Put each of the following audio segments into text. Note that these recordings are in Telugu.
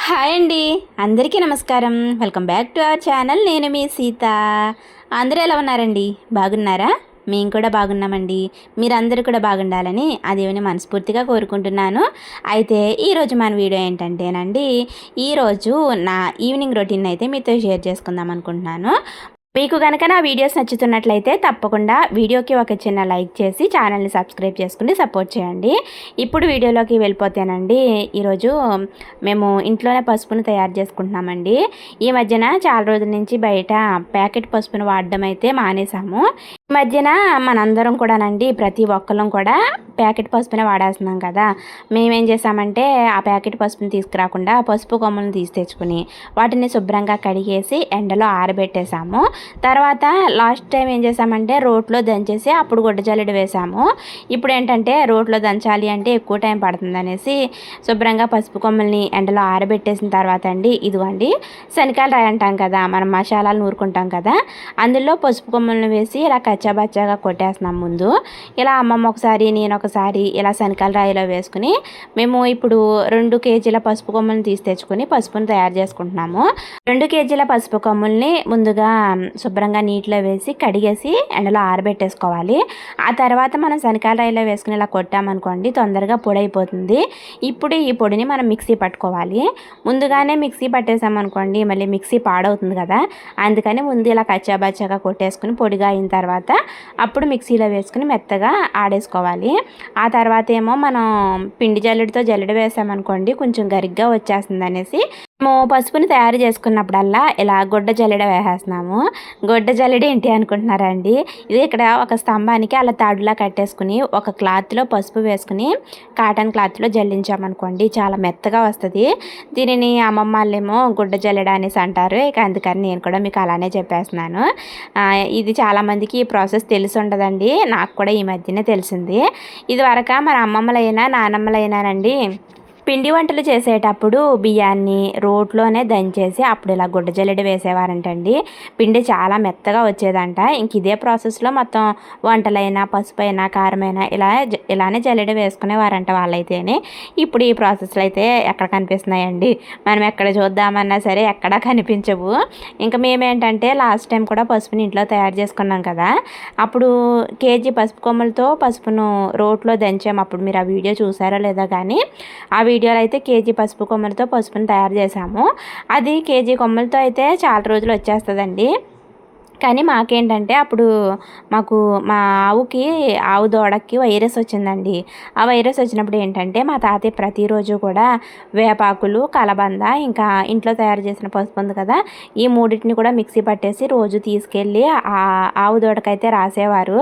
హాయ్ అండి, అందరికీ నమస్కారం. Welcome back to our channel. నేను మీ సీత. అందరూ ఎలా ఉన్నారండి? బాగున్నారా? మేము కూడా బాగున్నామండి. మీరందరూ కూడా బాగుండాలని ఆ దేవుని మనస్ఫూర్తిగా కోరుకుంటున్నాను. అయితే ఈరోజు మన వీడియో ఏంటంటేనండి, ఈరోజు నా ఈవినింగ్ రొటీన్ అయితే మీతో షేర్ చేసుకుందాం అనుకుంటున్నాను. మీకు కనుక నా వీడియోస్ నచ్చుతున్నట్లయితే తప్పకుండా వీడియోకి ఒక చిన్న లైక్ చేసి ఛానల్ని సబ్స్క్రైబ్ చేసుకుని సపోర్ట్ చేయండి. ఇప్పుడు వీడియోలోకి వెళ్ళిపోతేనండి, ఈరోజు మేము ఇంట్లోనే పసుపును తయారు చేసుకుంటున్నామండి. ఈ మధ్యన చాలా రోజుల నుంచి బయట ప్యాకెట్ పసుపును వాడడం అయితే మానేసాము. ఈ మధ్యన మనందరం కూడానండి, ప్రతి ఒక్కళ్ళం కూడా ప్యాకెట్ పసుపునే వాడేస్తున్నాం కదా. మేమేం చేసామంటే ఆ ప్యాకెట్ పసుపుని తీసుకురాకుండా పసుపు కొమ్మలను తీసి తెచ్చుకుని వాటిని శుభ్రంగా కడిగేసి ఎండలో ఆరబెట్టేసాము. తర్వాత లాస్ట్ టైం ఏం చేసామంటే రోట్లో దంచేసి అప్పుడు గుడ్డ జల్లెడ వేసాము. ఇప్పుడు ఏంటంటే రోట్లో దంచాలి అంటే ఎక్కువ టైం పడుతుంది అనేసి శుభ్రంగా పసుపు కొమ్మల్ని ఎండలో ఆరబెట్టేసిన తర్వాత అండి, ఇదిగోండి శనకాయలు రాయి అంటాం కదా, మనం మసాలాలు నూరుకుంటాం కదా, అందులో పసుపు కొమ్మలను వేసి ఇలా కచ్చాబచ్చాగా కొట్టేస్తున్నాం. ముందు ఇలా అమ్మమ్మ ఒకసారి, నేను ఒకసారి ఇలా శనకాయల రాయిలో వేసుకుని మేము ఇప్పుడు 2 కేజీల పసుపు కొమ్ములను తీసి తెచ్చుకొని పసుపును తయారు చేసుకుంటున్నాము. 2 కేజీల పసుపు కొమ్ముల్ని ముందుగా శుభ్రంగా నీటిలో వేసి కడిగేసి ఎండలో ఆరబెట్టేసుకోవాలి. ఆ తర్వాత మనం శనకాయల రాయిలో వేసుకుని ఇలా కొట్టామనుకోండి, తొందరగా పొడి అయిపోతుంది. ఇప్పుడు ఈ పొడిని మనం మిక్సీ పట్టుకోవాలి. ముందుగానే మిక్సీ పట్టేసామనుకోండి మళ్ళీ మిక్సీ పాడవుతుంది కదా, అందుకని ముందు ఇలా కచ్చాబచ్చాగా కొట్టేసుకుని పొడిగా అయిన తర్వాత అప్పుడు మిక్సీలో వేసుకుని మెత్తగా ఆడేసుకోవాలి. ఆ తర్వాత ఏమో మనం పిండి జల్లెడతో జల్లెడ వేసామనుకోండి కొంచెం గరిగ్గా వచ్చేస్తుంది అనేసి మేము పసుపుని తయారు చేసుకున్నప్పుడల్లా ఇలా గొడ్డ జల్లెడ వేసేస్తున్నాము. గొడ్డ జల్లెడ ఏంటి అనుకుంటున్నారండి, ఇది ఇక్కడ ఒక స్తంభానికి అలా తాడులా కట్టేసుకుని ఒక క్లాత్లో పసుపు వేసుకుని కాటన్ క్లాత్లో జల్లించామనుకోండి చాలా మెత్తగా వస్తుంది. దీనిని అమ్మమ్మ వాళ్ళేమో గుడ్డ జల్లెడ అనేసి అంటారు. ఇక అందుకని నేను కూడా మీకు అలానే చెప్పేస్తున్నాను. ఇది చాలామందికి ఈ ప్రాసెస్ తెలిసి ఉండదండి, నాకు కూడా ఈ మధ్యనే తెలిసింది. ఇది వరకు మన అమ్మమ్మలైనా నానమ్మలైనానండి పిండి వంటలు చేసేటప్పుడు బియ్యాన్ని రోట్లోనే దంచేసి అప్పుడు ఇలా గుడ్డ జల్లెడ వేసేవారంటండి. పిండి చాలా మెత్తగా వచ్చేదంట. ఇంక ఇదే ప్రాసెస్లో మొత్తం వంటలైనా పసుపైనా కారమైనా ఇలానే జల్లెడ వేసుకునేవారంట వాళ్ళైతేనే. ఇప్పుడు ఈ ప్రాసెస్లో అయితే ఎక్కడ కనిపిస్తున్నాయండి, మనం ఎక్కడ చూద్దామన్నా సరే ఎక్కడా కనిపించవు. ఇంకా మేమేంటంటే లాస్ట్ టైం కూడా పసుపుని ఇంట్లో తయారు చేసుకున్నాం కదా, అప్పుడు కేజీ పసుపు కొమ్మలతో పసుపును రోట్లో దంచాము. అప్పుడు మీరు ఆ వీడియో చూసారో లేదో కానీ ఆ వీడియోలో అయితే కేజీ పసుపు కొమ్మలతో పసుపుని తయారు చేసాము. అది కేజీ కొమ్మలతో అయితే చాలా రోజులు వచ్చేస్తుందండి. కానీ మాకేంటంటే అప్పుడు మా ఆవు దూడకి వైరస్ వచ్చిందండి. ఆ వైరస్ వచ్చినప్పుడు ఏంటంటే మా తాతయ్య ప్రతిరోజు కూడా వేపాకులు, కలబంద, ఇంకా ఇంట్లో తయారు చేసిన పసుపు ఉంది కదా, ఈ మూడింటిని కూడా మిక్సీ పట్టేసి రోజు తీసుకెళ్ళి ఆ ఆవు దూడకైతే రాసేవారు.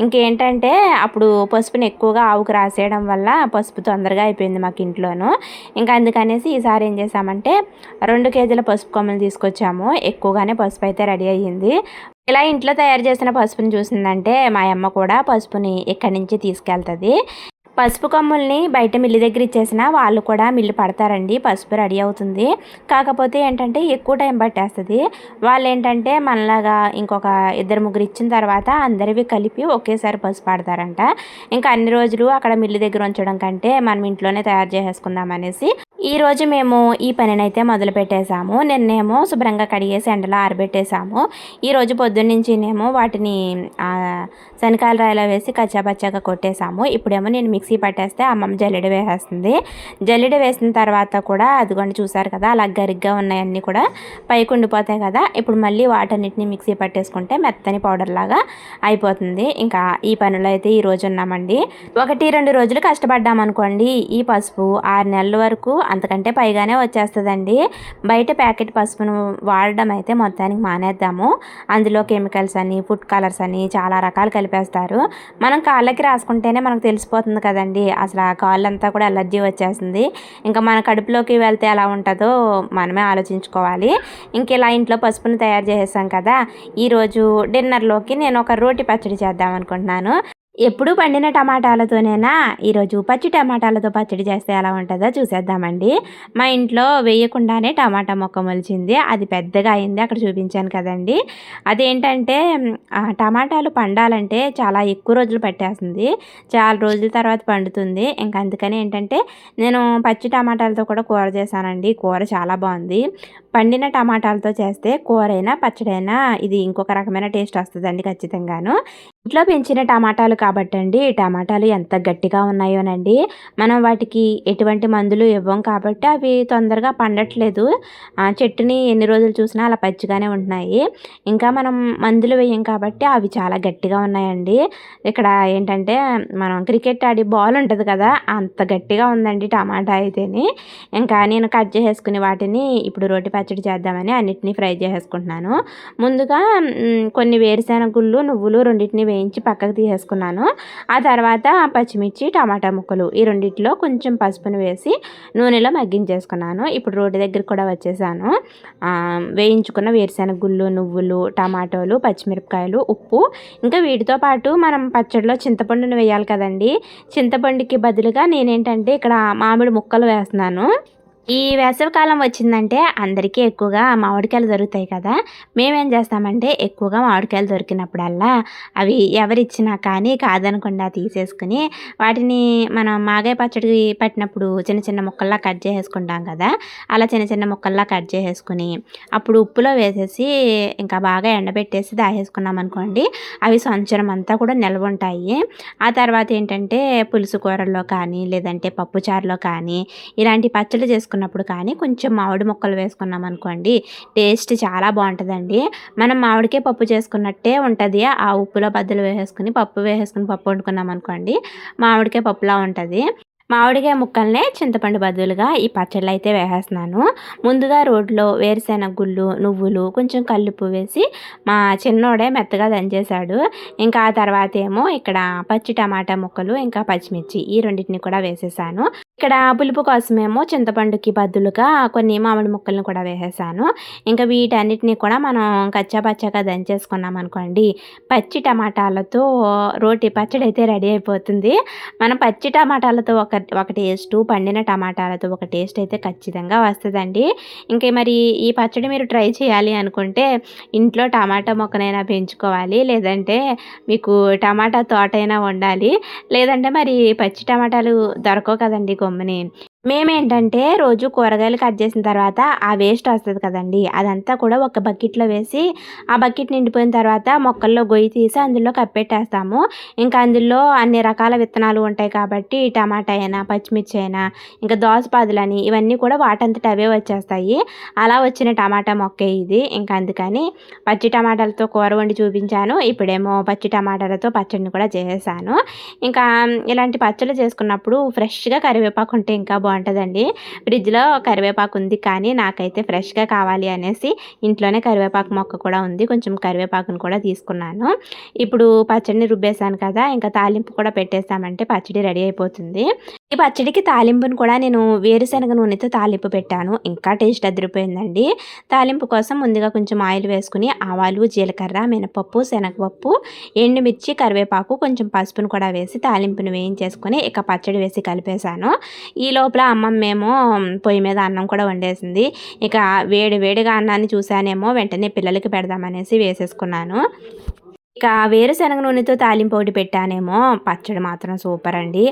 ఇంకేంటంటే అప్పుడు పసుపుని ఎక్కువగా ఆవుకు రాసేయడం వల్ల పసుపు తొందరగా అయిపోయింది మాకు ఇంట్లోనూ. ఇంకా అందుకనేసి ఈసారి ఏం చేసామంటే 2 కేజీల పసుపు కొమ్మలు తీసుకొచ్చాము. ఎక్కువగానే పసుపు అయితే రెడీ అయ్యింది. ఇలా ఇంట్లో తయారు చేసిన పసుపుని చూసిందంటే మా అమ్మ కూడా పసుపుని ఇక్కడి నుంచి తీసుకెళ్తుంది. పసుపు కొమ్ముల్ని బయట మిల్లు దగ్గర ఇచ్చేసినా వాళ్ళు కూడా మిల్లు పడతారండి, పసుపు రెడీ అవుతుంది. కాకపోతే ఏంటంటే ఎక్కువ టైం పట్టేస్తుంది. వాళ్ళు ఏంటంటే మనలాగా ఇంకొక 2-3 ఇచ్చిన తర్వాత అందరివి కలిపి ఒకేసారి పసుపు పడతారంట. ఇంకా అన్ని రోజులు అక్కడ మిల్లు దగ్గర ఉంచడం కంటే మనం ఇంట్లోనే తయారు చేసేసుకుందాం అనేసి ఈరోజు మేము ఈ పనినైతే మొదలు పెట్టేశాము. నిన్నేమో శుభ్రంగా కడిగేసి ఎండలో ఆరబెట్టేశాము. ఈరోజు పొద్దున్నుంచినేమో వాటిని శనకాయల రాయిలో వేసి కచ్చాపచ్చాగా కొట్టేశాము. ఇప్పుడేమో నేను మిక్సీ పట్టేస్తే అమ్మమ్మ జల్లెడ వేసేస్తుంది. జల్లెడ వేసిన తర్వాత కూడా అదిగోండి చూసారు కదా, అలా గరిగ్గా ఉన్నాయన్నీ కూడా పైకి ఉండిపోతాయి కదా, ఇప్పుడు మళ్ళీ వాటన్నిటిని మిక్సీ పట్టేసుకుంటే మెత్తని పౌడర్ లాగా అయిపోతుంది. ఇంకా ఈ పనులు అయితే ఈరోజు ఉన్నామండి. 1-2 రోజులు కష్టపడ్డామనుకోండి ఈ పసుపు 6 నెలల వరకు అంతకంటే పైగానే వచ్చేస్తుందండి. బయట ప్యాకెట్ పసుపును వాడడం అయితే మొత్తానికి మానేద్దాము. అందులో కెమికల్స్ అని, ఫుడ్ కలర్స్ అని చాలా రకాలు కలిపేస్తారు. మనం కాళ్ళకి రాసుకుంటేనే మనకు తెలిసిపోతుంది కదండి, అసలు ఆ కాళ్ళంతా కూడా ఎలర్జీ వచ్చేస్తుంది. ఇంకా మన కడుపులోకి వెళ్తే ఎలా ఉంటుందో మనమే ఆలోచించుకోవాలి. ఇంక ఇలా ఇంట్లో పసుపుని తయారు చేసేసాం కదా, ఈరోజు డిన్నర్లోకి నేను ఒక రోటి పచ్చడి చేద్దాం అనుకుంటున్నాను. ఎప్పుడు పండిన టమాటాలతోనేనా ఈరోజు పచ్చి టమాటాలతో పచ్చడి చేస్తే ఎలా ఉంటుందో చూసేద్దామండి. మా ఇంట్లో వేయకుండానే టమాటా మొక్క మొలిచింది. అది పెద్దగా అయింది. అక్కడ చూపించాను కదండీ! అదేంటంటే టమాటాలు పండాలంటే చాలా ఎక్కువ రోజులు పట్టేస్తుంది. చాలా రోజుల తర్వాత పండుతుంది. ఇంక అందుకని ఏంటంటే నేను పచ్చి టమాటాలతో కూడా కూర చేశానండి. కూర చాలా బాగుంది. పండిన టమాటాలతో చేస్తే కూరైనా, పచ్చడైనా ఇది ఇంకొక రకమైన టేస్ట్ వస్తదండి ఖచ్చితంగాను. ఇంట్లో పెంచిన టమాటాలు కాబట్టండి, టమాటాలు ఎంత గట్టిగా ఉన్నాయోనండి. మనం వాటికి ఎటువంటి మందులు ఇవ్వం కాబట్టి అవి తొందరగా పండట్లేదు. చెట్టుని ఎన్ని రోజులు చూసినా అలా పచ్చిగానే ఉంటున్నాయి. ఇంకా మనం మందులు వేయం కాబట్టి అవి చాలా గట్టిగా ఉన్నాయండి. ఇక్కడ ఏంటంటే మనం క్రికెట్ ఆడే బాల్ ఉంటది కదా! అంత గట్టిగా ఉందండి టమాటా అయితేని. ఇంకా నేను కట్ చేసేసుకుని వాటిని ఇప్పుడు రోటి పచ్చడి చేద్దామని అన్నిటిని ఫ్రై చేసేసుకుంటున్నాను. ముందుగా కొన్ని వేరుశెనగ గుళ్ళు, నువ్వులు రెండిటిని వేయించి పక్కకు తీసేసుకున్నాను. ఆ తర్వాత పచ్చిమిర్చి, టమాటా ముక్కలు ఈ రెండిట్లో కొంచెం పసుపును వేసి నూనెలో మగ్గించేసుకున్నాను. ఇప్పుడు రోటి దగ్గర కూడా వచ్చేసాను. వేయించుకున్న వేరుశెనగ గుళ్ళు, నువ్వులు, టమాటోలు, పచ్చిమిరపకాయలు, ఉప్పు, ఇంకా వీటితో పాటు మనం పచ్చడిలో చింతపండుని వేయాలి కదండి. చింతపండుకి బదులుగా నేనేంటంటే ఇక్కడ మామిడి ముక్కలు వేస్తున్నాను. ఈ వేసవికాలం వచ్చిందంటే అందరికీ ఎక్కువగా మామిడికాయలు దొరుకుతాయి కదా! మేమేం చేస్తామంటే ఎక్కువగా మామిడికాయలు దొరికినప్పుడల్లా అవి ఎవరిచ్చినా కానీ కాదనకుండా తీసేసుకొని వాటిని మనం మాగాయ పచ్చడి పట్టినప్పుడు చిన్న చిన్న ముక్కల్లా కట్ చేసేసుకుంటాం కదా! అలా చిన్న చిన్న ముక్కల్లా కట్ చేసేసుకొని అప్పుడు ఉప్పులో వేసేసి ఇంకా బాగా ఎండబెట్టేసి దాచేసుకున్నామనుకోండి అవి సంవత్సరం అంతా కూడా నిల్వ ఉంటాయి. ఆ తర్వాత ఏంటంటే పులుసు కూరల్లో కానీ లేదంటే పప్పుచారులో కానీ ఇలాంటి పచ్చళ్ళు చేసుకున్నప్పుడు కానీ కొంచెం మామిడి ముక్కలు వేసుకున్నాం అనుకోండి టేస్ట్ చాలా బాగుంటుందండి. మనం మామిడికాయ పప్పు చేసుకున్నట్టే ఉంటుంది. ఆ ఉప్పులో బద్దలు వేసేసుకుని పప్పు వండుకున్నాం అనుకోండి మామిడికాయ పప్పులా ఉంటుంది. మామిడికాయ ముక్కల్నే చింతపండు బదులుగా ఈ పచ్చళ్ళు అయితే వేసేస్తున్నాను. ముందుగా రోట్లో వేరుశెనగ గుళ్ళు, నువ్వులు, కొంచెం కల్లుప్పు వేసి మా చిన్నోడే మెత్తగా దంచేశాడు. ఇంకా ఆ తర్వాత ఏమో ఇక్కడ పచ్చి టమాటా ముక్కలు, ఇంకా పచ్చిమిర్చి ఈ రెండింటిని కూడా వేసేసాను. ఇక్కడ పులుపు కోసమేమో చింతపండుకి బదులుగా కొన్ని మామిడి ముక్కలను కూడా వేసేసాను. ఇంకా వీటన్నిటిని కూడా మనం కచ్చా పచ్చాగా దంచేసుకున్నాం అనుకోండి పచ్చి టమాటాలతో రోటి పచ్చడి అయితే రెడీ అయిపోతుంది. మనం పచ్చి టమాటాలతో ఒక టేస్టు, పండిన టమాటాలతో ఒక టేస్ట్ అయితే ఖచ్చితంగా వస్తుందండి. ఇంకా మరి ఈ పచ్చడి మీరు ట్రై చేయాలి అనుకుంటే ఇంట్లో టమాటా మొక్కనైనా పెంచుకోవాలి, లేదంటే మీకు టమాటా తోటైనా ఉండాలి, లేదంటే మరి పచ్చి టమాటాలు దొరకవు కదండి గమ్ముని. మేమేంటంటే రోజు కూరగాయలు కట్ చేసిన తర్వాత ఆ వేస్ట్ వస్తుంది కదండి అదంతా కూడా ఒక బకెట్లో వేసి ఆ బకెట్ నిండిపోయిన తర్వాత మొక్కల్లో గొయ్యి తీసి అందులో కప్పెట్టేస్తాము. ఇంకా అందులో అన్ని రకాల విత్తనాలు ఉంటాయి కాబట్టి టమాటా అయినా, పచ్చిమిర్చి అయినా, ఇంకా దోసపాదులని ఇవన్నీ కూడా వాటంతట అవే వచ్చేస్తాయి. అలా వచ్చిన టమాటా మొక్కే ఇది. ఇంకా అందుకని పచ్చి టమాటాలతో కూర వండి చూపించాను. ఇప్పుడేమో పచ్చి టమాటాలతో పచ్చడిని కూడా చేసేసాను. ఇంకా ఇలాంటి పచ్చళ్ళు చేసుకున్నప్పుడు ఫ్రెష్గా కరివేపాకు ఉంటే ఇంకా బాగుంటుందండి. ఫ్రిడ్జ్లో కరివేపాకు ఉంది కానీ నాకైతే ఫ్రెష్గా కావాలి అనేసి ఇంట్లోనే కరివేపాకు మొక్క కూడా ఉంది. కొంచెం కరివేపాకును కూడా తీసుకున్నాను. ఇప్పుడు పచ్చడిని రుబ్బేశాను కదా, ఇంకా తాలింపు కూడా పెట్టేసామంటే పచ్చడి రెడీ అయిపోతుంది. ఈ పచ్చడికి తాలింపును కూడా నేను వేరుశనగ నూనెతో తాలింపు పెట్టాను. ఇంకా టేస్ట్ అదిరిపోయిందండి. తాలింపు కోసం ముందుగా కొంచెం ఆయిల్ వేసుకుని ఆవాలు, జీలకర్ర, మినపప్పు, శనగపప్పు, ఎండుమిర్చి, కరివేపాకు, కొంచెం పసుపును కూడా వేసి తాలింపును వేయించేసుకొని ఇక పచ్చడి వేసి కలిపేశాను. ఈ లోపల అమ్మమ్మేమో పొయ్యి మీద అన్నం కూడా వండేసింది. ఇక వేడి వేడిగా అన్నాన్ని చూశానేమో వెంటనే పిల్లలకి పెడదామనేసి వేసేసుకున్నాను. ఇక వేరుశనగ నూనెతో తాలింపు ఒకటి పెట్టానేమో పచ్చడి మాత్రం సూపర్ అండి.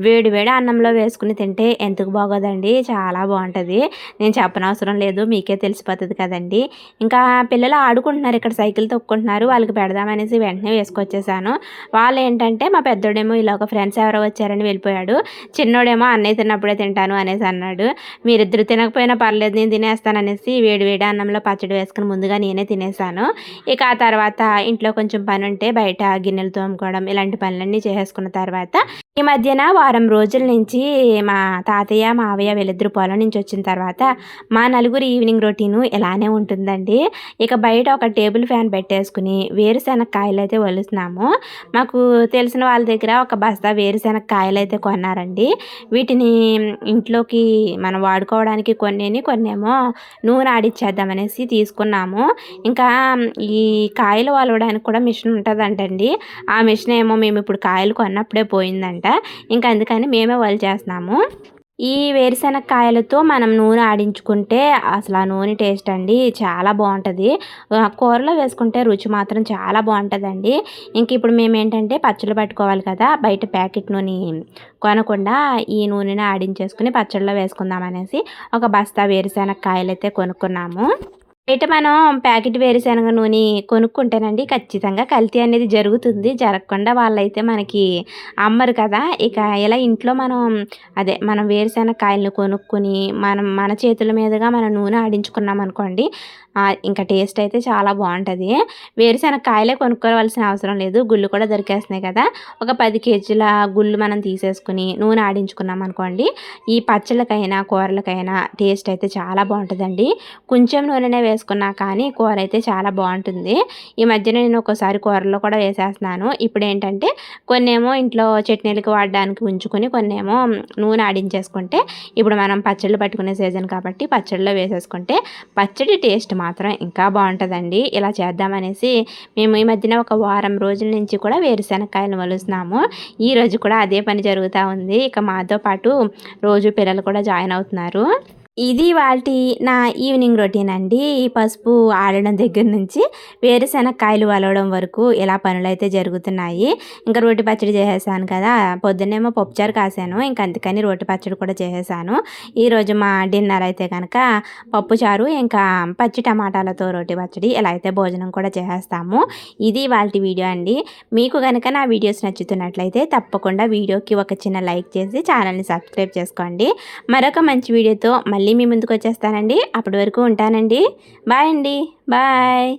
వేడి వేడి అన్నంలో వేసుకుని తింటే ఎందుకు బాగోదండి, చాలా బాగుంటుంది. నేను చెప్పనవసరం లేదు, మీకే తెలిసిపోతుంది కదండి. ఇంకా పిల్లలు ఆడుకుంటున్నారు, ఇక్కడ సైకిల్ తొక్కుంటున్నారు, వాళ్ళకి పెడదామనేసి వెంటనే వేసుకొచ్చేసాను. వాళ్ళు ఏంటంటే మా పెద్దోడేమో ఇలా ఒక ఫ్రెండ్స్ ఎవరో వచ్చారని వెళ్ళిపోయాడు. చిన్నోడేమో అన్నయ్య తిన్నప్పుడే తింటాను అనేసి అన్నాడు. మీరిద్దరు తినకపోయినా పర్లేదు నేను తినేస్తాననేసి వేడి వేడి అన్నంలో పచ్చడి వేసుకుని ముందుగా నేనే తినేసాను. ఇక ఆ తర్వాత ఇంట్లో కొంచెం పని ఉంటే బయట గిన్నెలు తోముకోవడం ఇలాంటి పనులన్నీ చేసేసుకున్న తర్వాత ఈ మధ్యన వారం రోజుల నుంచి మా తాతయ్య, మావయ్య వీళ్ళిద్దరూ పొలం నుంచి వచ్చిన తర్వాత మా నలుగురి ఈవినింగ్ రొటీను ఇలానే ఉంటుందండి. ఇక బయట ఒక టేబుల్ ఫ్యాన్ పెట్టేసుకుని వేరుశెనగ కాయలైతే ఒలుస్తున్నాము. మాకు తెలిసిన వాళ్ళ దగ్గర ఒక బస్తా వేరుశెనగ కాయలైతే కొన్నారండి. వీటిని ఇంట్లోకి మనం వాడుకోవడానికి కొన్నేమో నూనె ఆడిచ్చేద్దామనేసి తీసుకున్నాము. ఇంకా ఈ కాయలు ఒలవడానికి కూడా మిషన్ ఉంటదంటండి. ఆ మిషన్ ఏమో మేమిప్పుడు కాయలు కొన్నప్పుడే పోయిందంట. ఇంకా అందుకని మేమే చేస్తున్నాము. ఈ వేరుశెనగ కాయలతో మనం నూనె ఆడించుకుంటే అసలు ఆ నూనె టేస్ట్ అండి చాలా బాగుంటుంది. కూరలో వేసుకుంటే రుచి మాత్రం చాలా బాగుంటుందండి. ఇంక ఇప్పుడు మేమేంటంటే పచ్చళ్ళు పట్టుకోవాలి కదా, బయట ప్యాకెట్ నూనె కొనకుండా ఈ నూనెని ఆడించేసుకుని పచ్చళ్ళలో వేసుకుందాం అనేసి ఒక బస్తా వేరుశెనగ కాయలైతే కొనుక్కున్నాము. బయట మనం ప్యాకెట్ వేరుశనగ నూనె కొనుక్కుంటేనండి ఖచ్చితంగా కల్తీ అనేది జరుగుతుంది. జరగకుండా వాళ్ళైతే మనకి అమ్మరు కదా. ఇక ఇలా ఇంట్లో మనం వేరుశనగ కాయలను కొనుక్కొని మన చేతుల మీదుగా మనం నూనె ఆడించుకున్నామనుకోండి, ఇంకా టేస్ట్ అయితే చాలా బాగుంటుంది. వేరుశనగ కాయలే కొనుక్కోవాల్సిన అవసరం లేదు, గుళ్ళు కూడా దొరికేస్తున్నాయి కదా. ఒక 10 కేజీల గుళ్ళు మనం తీసేసుకుని నూనె ఆడించుకున్నాం అనుకోండి, ఈ పచ్చళ్ళకైనా కూరలకైనా టేస్ట్ అయితే చాలా బాగుంటుందండి. కొంచెం నూనెనే వేసుకున్నా కానీ కూర అయితే చాలా బాగుంటుంది. ఈ మధ్యన నేను ఒక్కోసారి కూరల్లో కూడా వేసేస్తున్నాను. ఇప్పుడు ఏంటంటే కొన్నేమో ఇంట్లో చట్నీలకి వాడడానికి ఉంచుకొని కొన్నేమో నూనె ఆడించేసుకుంటే, ఇప్పుడు మనం పచ్చళ్ళు పట్టుకునే సీజన్ కాబట్టి పచ్చళ్ళలో వేసేసుకుంటే పచ్చడి టేస్ట్ మాత్రం ఇంకా బాగుంటుందండి. ఇలా చేద్దామనేసి మేము ఈ మధ్యన ఒక వారం రోజుల నుంచి కూడా వేరుశెనగకాయలు వలుస్తున్నాము. ఈరోజు కూడా అదే పని జరుగుతూ ఉంది. ఇక మాతో పాటు రోజు పిల్లలు కూడా జాయిన్ అవుతున్నారు. ఇది వాటి నా ఈవినింగ్ రొటీన్ అండి. ఈ పసుపు ఆడడం దగ్గర నుంచి వేరుశెనగకాయలు వలవడం వరకు ఇలా పనులైతే జరుగుతున్నాయి. ఇంకా రోటి పచ్చడి చేసేసాను కదా, పొద్దున్నేమో పప్పుచారు కాసాను, ఇంకా అందుకని రోటి పచ్చడి కూడా చేసేసాను. ఈరోజు మా డిన్నర్ అయితే కనుక పప్పుచారు ఇంకా పచ్చి టమాటాలతో రోటి పచ్చడి, ఇలా అయితే భోజనం కూడా చేసేస్తాము. ఇది వాటి వీడియో అండి. మీకు కనుక నా వీడియోస్ నచ్చుతున్నట్లయితే తప్పకుండా వీడియోకి ఒక చిన్న లైక్ చేసి ఛానల్ని సబ్స్క్రైబ్ చేసుకోండి. మరొక మంచి వీడియోతో మళ్ళీ మీ ముందుకు వచ్చేస్తానండి. అప్పటి వరకు ఉంటానండి. బాయ్ అండి. బాయ్.